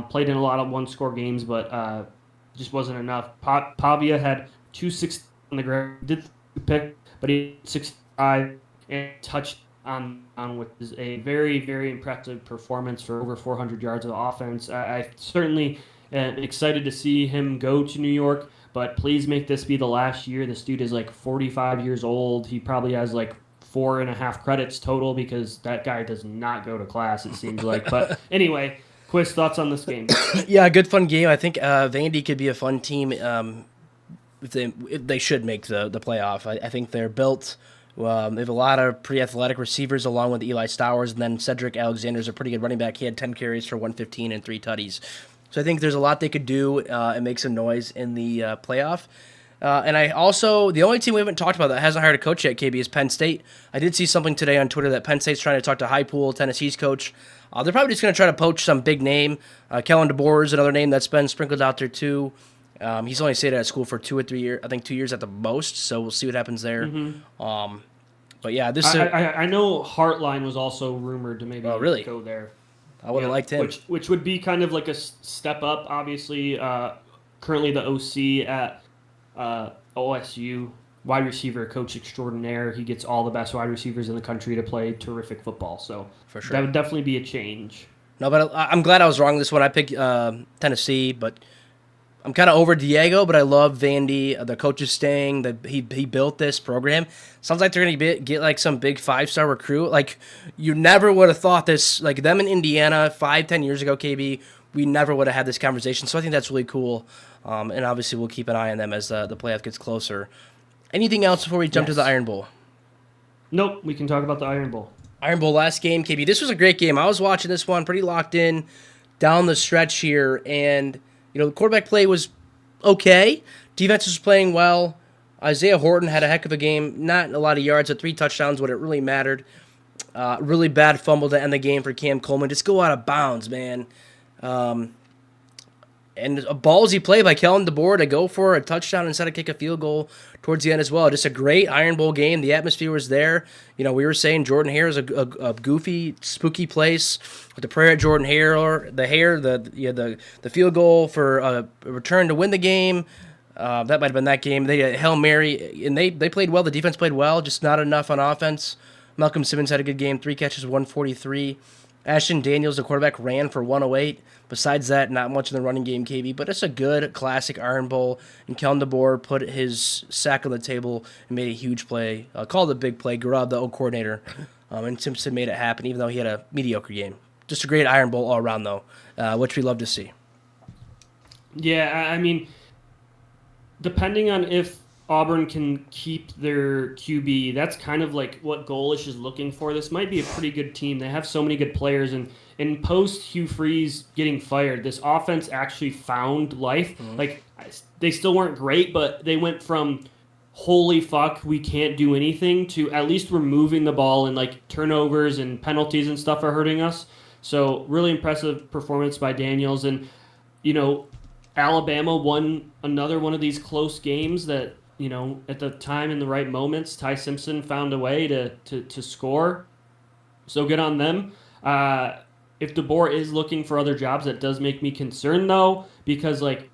S2: Played in a lot of one-score games, but just wasn't enough. Pavia had 260 on the ground, did pick, but he had 65 and touched on which is a very, very impressive performance for over 400 yards of offense. I certainly am excited to see him go to New York, but please make this be the last year. This dude is like 45 years old. He probably has like 4.5 credits total because that guy does not go to class, it seems like. But anyway, Quiz, thoughts on this game?
S1: Yeah, good fun game. I think Vandy could be a fun team. If they should make the playoff. I think they're built. They have a lot of pretty athletic receivers along with Eli Stowers, and then Cedric Alexander's a pretty good running back. He had 10 carries for 115 and 3 tutties. So I think there's a lot they could do and make some noise in the playoff. And I also, the only team we haven't talked about that hasn't hired a coach yet, KB, is Penn State. I did see something today on Twitter that Penn State's trying to talk to Highpool, Tennessee's coach. They're probably just going to try to poach some big name. Kellen DeBoer is another name that's been sprinkled out there too. He's only stayed at school for 2 or 3 years, I think 2 years at the most, so we'll see what happens there.
S2: Mm-hmm.
S1: But yeah, this
S2: I know Hartline was also rumored to maybe go there.
S1: I would have liked him.
S2: Which would be kind of like a step up, obviously. Currently the OC at OSU, wide receiver coach extraordinaire. He gets all the best wide receivers in the country to play terrific football. So
S1: for sure,
S2: that would definitely be a change.
S1: No, but I'm glad I was wrong this one. I picked Tennessee, but I'm kind of over Diego, but I love Vandy. The coach is staying. He built this program. Sounds like they're going to get like some big 5-star recruit. Like, you never would have thought this. Like, them in Indiana 5-10 years ago, KB, we never would have had this conversation. So I think that's really cool. And obviously we'll keep an eye on them as the playoff gets closer. Anything else before we jump to the Iron Bowl?
S2: Nope, we can talk about the Iron Bowl.
S1: Iron Bowl last game, KB. This was a great game. I was watching this one pretty locked in down the stretch here, and the quarterback play was okay. Defense was playing well. Isaiah Horton had a heck of a game. Not a lot of yards, but 3 touchdowns when it really mattered. Really bad fumble to end the game for Cam Coleman. Just go out of bounds, man. And a ballsy play by Kellen DeBoer to go for a touchdown instead of kick a field goal towards the end as well. Just a great Iron Bowl game. The atmosphere was there. We were saying Jordan Hare is a goofy, spooky place with the prayer at Jordan Hare, the field goal for a return to win the game. That might have been that game. They had Hail Mary, and they played well. The defense played well, just not enough on offense. Malcolm Simmons had a good game, 3 catches, 143. Ashton Daniels, the quarterback, ran for 108. Besides that, not much in the running game, KB. But it's a good, classic Iron Bowl. And Kellen DeBoer put his sack on the table and made a huge play. Called a big play. Garab, the O coordinator. And Simpson made it happen, even though he had a mediocre game. Just a great Iron Bowl all around, though, which we love to see.
S2: Yeah, I mean, depending on if Auburn can keep their QB, that's kind of like what Golish is looking for. This might be a pretty good team. They have so many good players, and in post Hugh Freeze getting fired, this offense actually found life. Mm-hmm. Like, they still weren't great, but they went from holy fuck, we can't do anything to at least we're moving the ball, and like turnovers and penalties and stuff are hurting us. So really impressive performance by Daniels. And Alabama won another one of these close games that, at the time in the right moments, Ty Simpson found a way to score. So good on them. If DeBoer is looking for other jobs, that does make me concerned, though, because, like,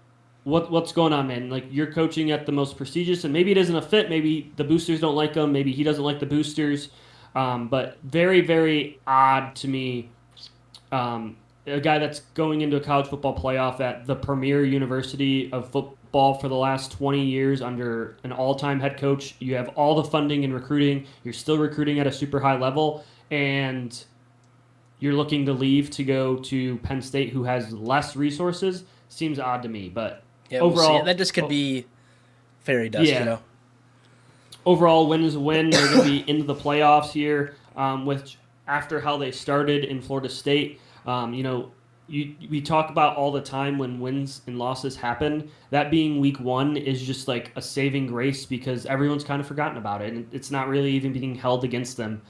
S2: what's going on, man? Like, you're coaching at the most prestigious, and maybe it isn't a fit. Maybe the boosters don't like him. Maybe he doesn't like the boosters. But very, very odd to me. A guy that's going into a college football playoff at the premier university of football for the last 20 years under an all-time head coach. You have all the funding and recruiting. You're still recruiting at a super high level, and you're looking to leave to go to Penn State, who has less resources. Seems odd to me, but
S1: Yeah,
S2: overall,
S1: we'll see. That just could be fairy dust,
S2: Yeah.
S1: you know.
S2: overall, win is a win. They're going to be into the playoffs here, which after how they started in Florida State, we talk about all the time when wins and losses happen. That being week one is just like a saving grace because everyone's kind of forgotten about it, and it's not really even being held against them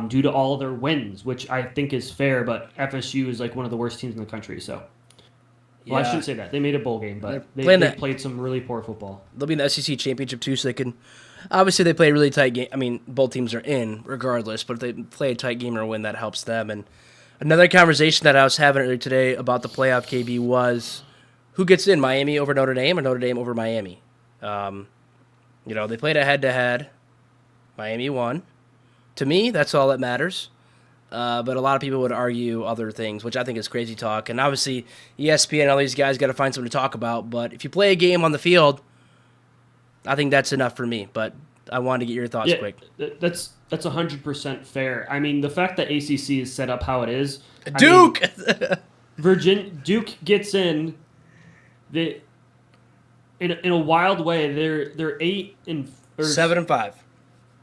S2: due to all of their wins, which I think is fair. But FSU is like one of the worst teams in the country, so. Well, I shouldn't say that. They made a bowl game, but they played some really poor football.
S1: They'll be in the SEC championship too, so they can. Obviously, they play a really tight game. I mean, both teams are in regardless, but if they play a tight game or win, that helps them. And another conversation that I was having earlier today about the playoff, KB, was who gets in, Miami over Notre Dame or Notre Dame over Miami? They played a head-to-head. Miami won. To me, that's all that matters. But a lot of people would argue other things, which I think is crazy talk. And obviously, ESPN and all these guys got to find something to talk about. But if you play a game on the field, I think that's enough for me. But I wanted to get your thoughts quick.
S2: That's 100% fair. I mean, the fact that ACC is set up how it is.
S1: Duke!
S2: Duke gets in. In a wild way, they're
S1: 7-5.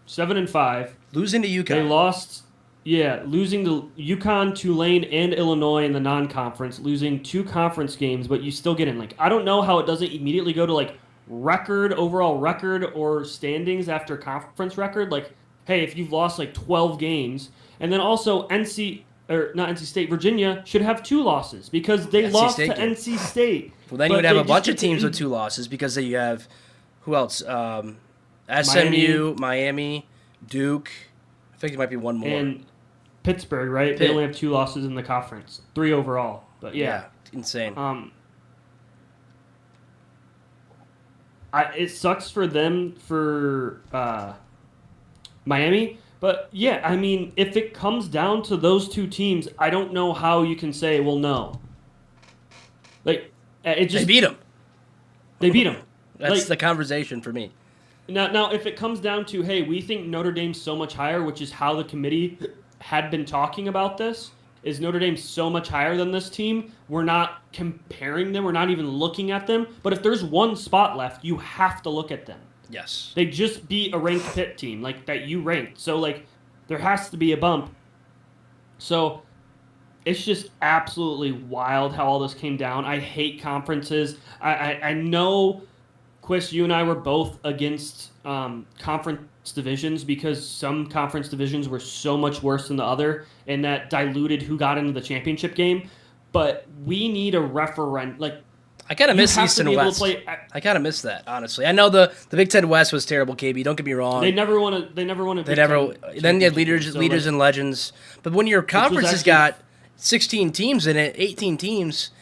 S2: 7-5.
S1: Losing to UConn.
S2: They lost. Yeah, losing to UConn, Tulane, and Illinois in the non-conference, losing 2 conference games, but you still get in. Like, I don't know how it doesn't immediately go to like overall record, or standings after conference record. Like, hey, if you've lost like 12 games, and then also Virginia should have 2 losses because they lost to NC State.
S1: Well, then you would have a bunch of teams with 2 losses because then you have who else? SMU, Miami, Duke. I think there might be one more.
S2: And Pittsburgh, right? They only have 2 losses in the conference, 3 overall. But yeah,
S1: insane.
S2: It sucks for them for Miami, but yeah, I mean, if it comes down to those 2 teams, I don't know how you can say, well, no. Like it just
S1: they beat them.
S2: They beat them.
S1: That's the conversation for me.
S2: Now, if it comes down to, hey, we think Notre Dame's so much higher, which is how the committee had been talking about this, is Notre Dame so much higher than this team, we're not comparing them, we're not even looking at them. But if there's one spot left, you have to look at them.
S1: Yes.
S2: They just beat a ranked Pitt team, like, that you ranked. So, like, there has to be a bump. So, it's just absolutely wild how all this came down. I hate conferences. I know... Quist, you and I were both against conference divisions because some conference divisions were so much worse than the other, and that diluted who got into the championship game. But we need a referendum. Like,
S1: I kind of miss East and West. I kind of miss that, honestly. I know the Big Ten West was terrible, KB. Don't get me wrong.
S2: They never won a. Then
S1: you had leaders and legends. But when your conference has got 16 teams in it, 18 teams.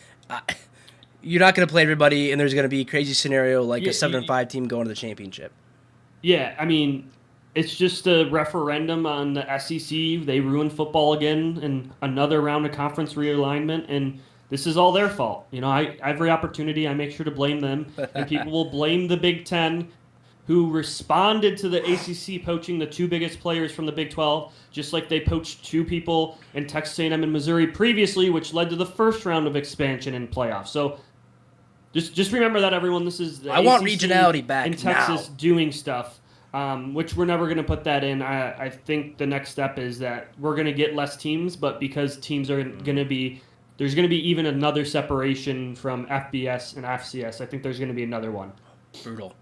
S1: You're not going to play everybody, and there's going to be a crazy scenario like a 7-5 team going to the championship.
S2: Yeah, I mean, it's just a referendum on the SEC. They ruined football again, and another round of conference realignment, and this is all their fault. Every opportunity, I make sure to blame them, and people will blame the Big Ten, who responded to the ACC poaching the 2 biggest players from the Big 12, just like they poached 2 people in Texas A&M and Missouri previously, which led to the first round of expansion and playoffs. So. Just remember that, everyone. This is the
S1: I want regionality back
S2: in Texas
S1: now.
S2: Doing stuff, which we're never going to put that in. I think the next step is that we're going to get less teams, but because teams are going to be, there's going to be even another separation from FBS and FCS. I think there's going to be another one.
S1: Brutal.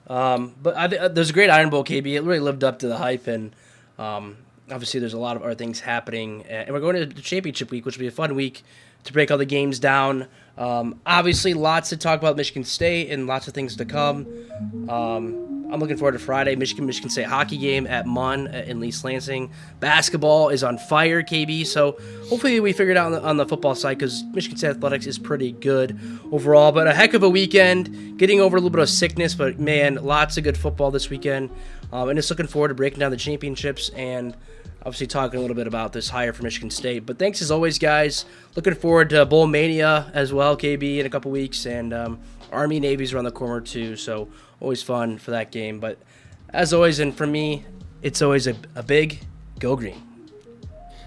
S1: But there's a great Iron Bowl, KB. It really lived up to the hype, and obviously there's a lot of other things happening. And we're going to the championship week, which will be a fun week to break all the games down. Obviously, lots to talk about Michigan State and lots of things to come. I'm looking forward to Friday, Michigan State hockey game at Munn in East Lansing. Basketball is on fire, KB, so hopefully we figure it out on the football side because Michigan State athletics is pretty good overall. But a heck of a weekend, getting over a little bit of sickness, but man, lots of good football this weekend. And just looking forward to breaking down the championships and obviously talking a little bit about this hire for Michigan State. But thanks as always, guys. Looking forward to Bowl Mania as well, KB, in a couple weeks. And Army Navy's around the corner too, so always fun for that game. But as always, and for me, it's always a big go green.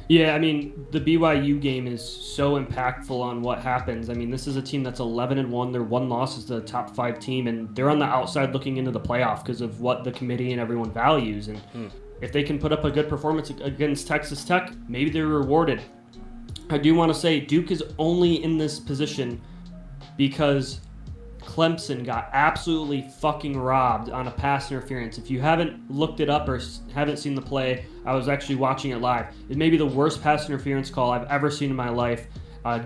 S2: Yeah, I mean, the BYU game is so impactful on what happens. I mean, this is a team that's 11-1. Their one loss is the top 5 team, and they're on the outside looking into the playoff because of what the committee and everyone values. And if they can put up a good performance against Texas Tech, maybe they're rewarded. I do want to say Duke is only in this position because Clemson got absolutely fucking robbed on a pass interference. If you haven't looked it up or haven't seen the play, I was actually watching it live. It may be the worst pass interference call I've ever seen in my life.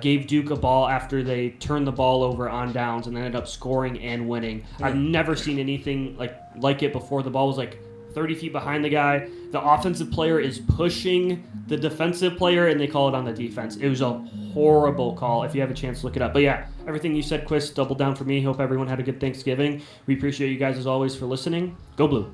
S2: Gave Duke a ball after they turned the ball over on downs and ended up scoring and winning. I've never seen anything like it before. The ball was like 30 feet behind the guy. The offensive player is pushing the defensive player, and they call it on the defense. It was a horrible call. If you have a chance, look it up. But yeah, everything you said, Quist, double down for me. Hope everyone had a good Thanksgiving. We appreciate you guys as always for listening. Go Blue.